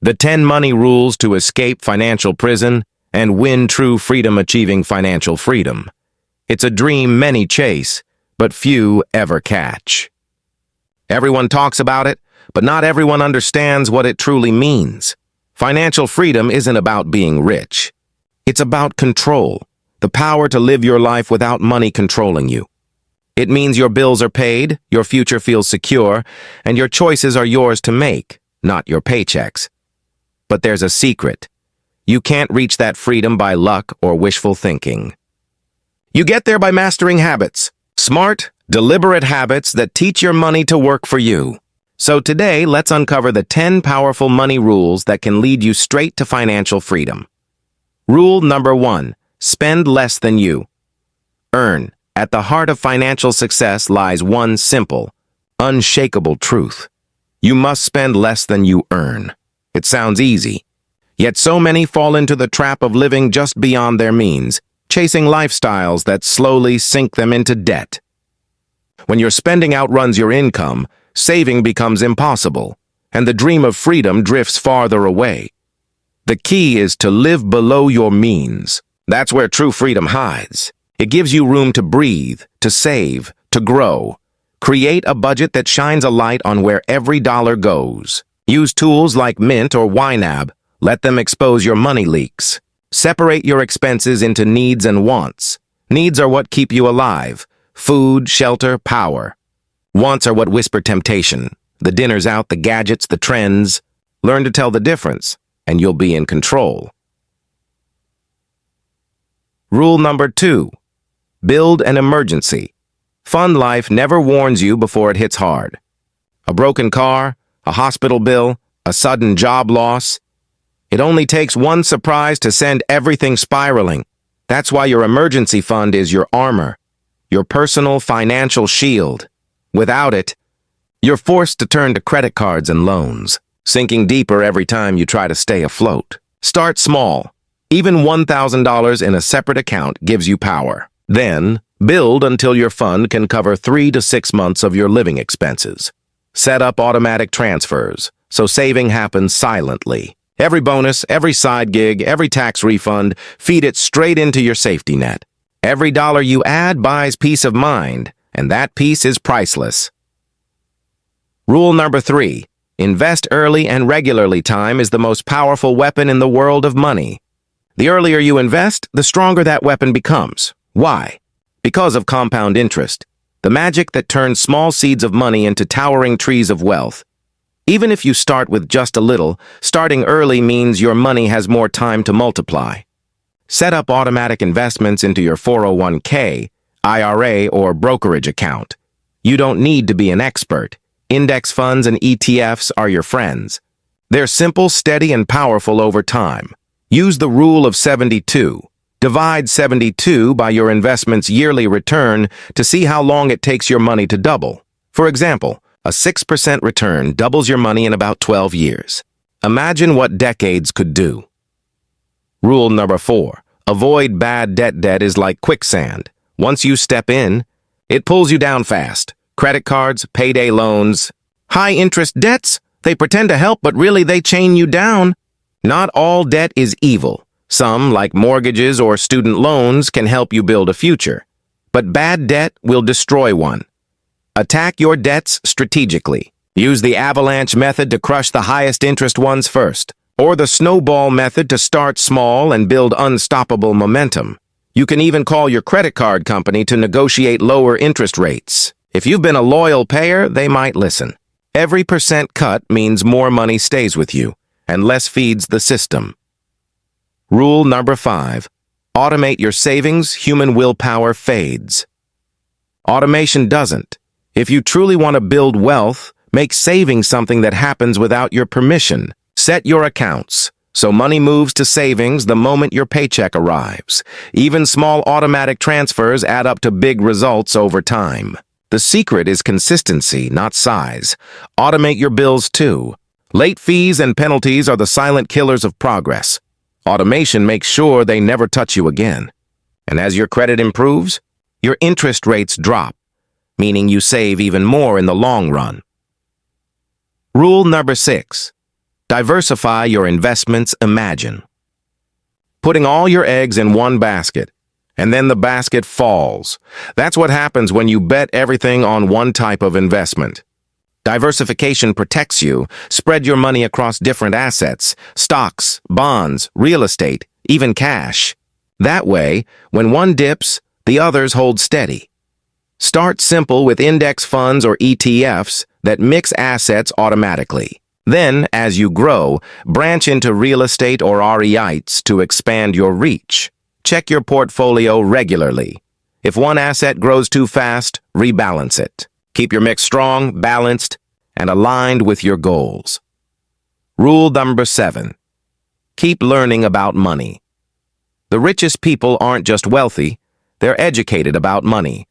The 10 money rules to escape financial prison and win true freedom. Achieving financial freedom. It's a dream many chase, but few ever catch. Everyone talks about it, but not everyone understands what it truly means. Financial freedom isn't about being rich. It's about control, the power to live your life without money controlling you. It means your bills are paid, your future feels secure, and your choices are yours to make, not your paychecks. But there's a secret. You can't reach that freedom by luck or wishful thinking. You get there by mastering habits. Smart, deliberate habits that teach your money to work for you. So today, let's uncover the 10 powerful money rules that can lead you straight to financial freedom. Rule number 1. Spend less than you earn. At the heart of financial success lies one simple, unshakable truth. You must spend less than you earn. It sounds easy. Yet so many fall into the trap of living just beyond their means, chasing lifestyles that slowly sink them into debt. When your spending outruns your income, saving becomes impossible, and the dream of freedom drifts farther away. The key is to live below your means. That's where true freedom hides. It gives you room to breathe, to save, to grow. Create a budget that shines a light on where every dollar goes. Use tools like Mint or YNAB. Let them expose your money leaks. Separate your expenses into needs and wants. Needs are what keep you alive. Food, shelter, power. Wants are what whisper temptation. The dinners out, the gadgets, the trends. Learn to tell the difference, and you'll be in control. Rule number 2. Build an emergency. Fund life never warns you before it hits hard. A broken car, a hospital bill, a sudden job loss. It only takes one surprise to send everything spiraling. That's why your emergency fund is your armor, your personal financial shield. Without it, you're forced to turn to credit cards and loans, sinking deeper every time you try to stay afloat. Start small. Even $1,000 in a separate account gives you power. Then, build until your fund can cover 3 to 6 months of your living expenses. Set up automatic transfers, so saving happens silently. Every bonus, every side gig, every tax refund, feed it straight into your safety net. Every dollar you add buys peace of mind, and that peace is priceless. Rule number 3. Invest early and regularly. Time is the most powerful weapon in the world of money. The earlier you invest, the stronger that weapon becomes. Why? Because of compound interest, the magic that turns small seeds of money into towering trees of wealth. Even if you start with just a little, starting early means your money has more time to multiply. Set up automatic investments into your 401k, IRA, or brokerage account. You don't need to be an expert. Index funds and ETFs are your friends. They're simple, steady, and powerful over time. Use the rule of 72. Divide 72 by your investment's yearly return to see how long it takes your money to double. For example, a 6% return doubles your money in about 12 years. Imagine what decades could do. Rule number 4. Avoid bad debt. Debt is like quicksand. Once you step in, it pulls you down fast. Credit cards, payday loans, high-interest debts, they pretend to help, but really they chain you down. Not all debt is evil. Some, like mortgages or student loans, can help you build a future. But bad debt will destroy one. Attack your debts strategically. Use the avalanche method to crush the highest interest ones first, or the snowball method to start small and build unstoppable momentum. You can even call your credit card company to negotiate lower interest rates. If you've been a loyal payer, they might listen. Every percent cut means more money stays with you, and less feeds the system. Rule number 5. Automate your savings. Human willpower fades. Automation doesn't. If you truly want to build wealth, make saving something that happens without your permission. Set your accounts so money moves to savings the moment your paycheck arrives. Even small automatic transfers add up to big results over time. The secret is consistency, not size. Automate your bills too. Late fees and penalties are the silent killers of progress. Automation makes sure they never touch you again. And as your credit improves, your interest rates drop, meaning you save even more in the long run. Rule number 6. Diversify your investments. Imagine putting all your eggs in one basket, and then the basket falls. That's what happens when you bet everything on one type of investment. Diversification protects you. Spread your money across different assets, stocks, bonds, real estate, even cash. That way, when one dips, the others hold steady. Start simple with index funds or ETFs that mix assets automatically. Then, as you grow, branch into real estate or REITs to expand your reach. Check your portfolio regularly. If one asset grows too fast, rebalance it. Keep your mix strong, balanced, and aligned with your goals. Rule number 7. Keep learning about money. The richest people aren't just wealthy, they're educated about money.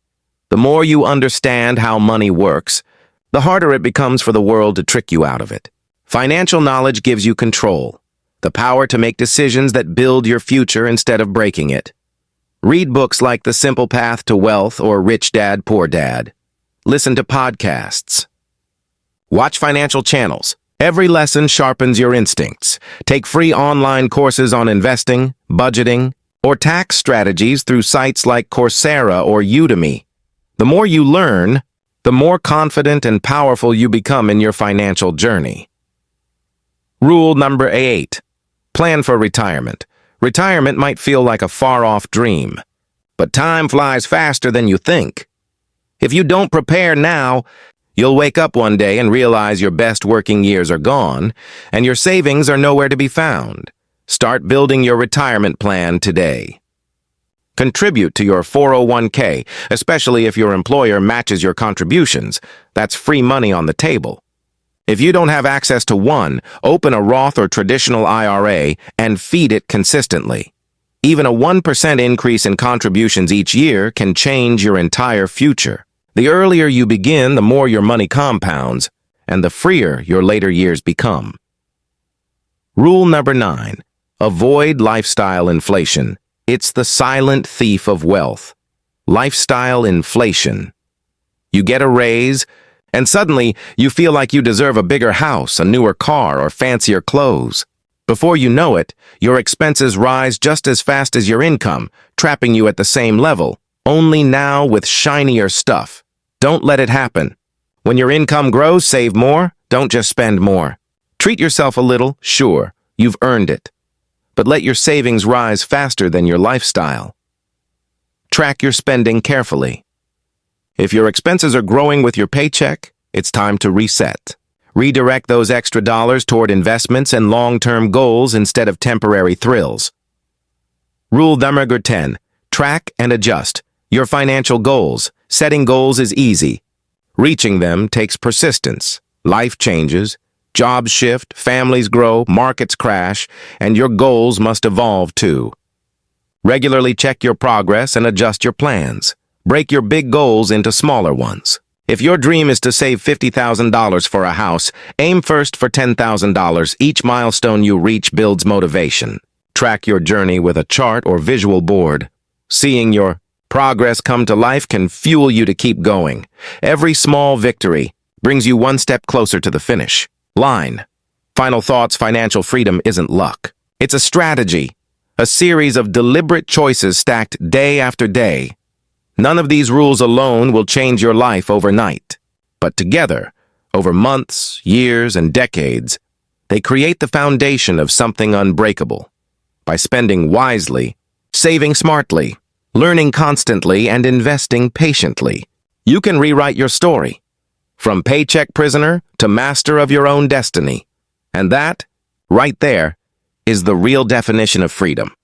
The more you understand how money works, the harder it becomes for the world to trick you out of it. Financial knowledge gives you control, the power to make decisions that build your future instead of breaking it. Read books like The Simple Path to Wealth or Rich Dad, Poor Dad. Listen to podcasts. Watch financial channels. Every lesson sharpens your instincts. Take free online courses on investing, budgeting, or tax strategies through sites like Coursera or Udemy. The more you learn, the more confident and powerful you become in your financial journey. Rule number 8. Plan for retirement. Retirement might feel like a far-off dream, but time flies faster than you think. If you don't prepare now, you'll wake up one day and realize your best working years are gone, and your savings are nowhere to be found. Start building your retirement plan today. Contribute to your 401k, especially if your employer matches your contributions. That's free money on the table. If you don't have access to one, open a Roth or traditional IRA and feed it consistently. Even a 1% increase in contributions each year can change your entire future. The earlier you begin, the more your money compounds, and the freer your later years become. Rule number 9. Avoid lifestyle inflation. It's the silent thief of wealth. Lifestyle inflation. You get a raise, and suddenly you feel like you deserve a bigger house, a newer car, or fancier clothes. Before you know it, your expenses rise just as fast as your income, trapping you at the same level, only now with shinier stuff. Don't let it happen. When your income grows, save more, don't just spend more. Treat yourself a little, sure, you've earned it. But let your savings rise faster than your lifestyle. Track your spending carefully. If your expenses are growing with your paycheck, it's time to reset. Redirect those extra dollars toward investments and long-term goals instead of temporary thrills. Rule number 10. Track and adjust your financial goals. Setting goals is easy. Reaching them takes persistence. Life changes, jobs shift, families grow, markets crash, and your goals must evolve too. Regularly check your progress and adjust your plans. Break your big goals into smaller ones. If your dream is to save $50,000 for a house, aim first for $10,000. Each milestone you reach builds motivation. Track your journey with a chart or visual board. Seeing your progress come to life can fuel you to keep going. Every small victory brings you one step closer to the finish line. Final thoughts: financial freedom isn't luck. It's a strategy, a series of deliberate choices stacked day after day. None of these rules alone will change your life overnight, but together, over months, years, and decades, they create the foundation of something unbreakable. By spending wisely, saving smartly, learning constantly, and investing patiently, you can rewrite your story. From paycheck prisoner to master of your own destiny. And that, right there, is the real definition of freedom.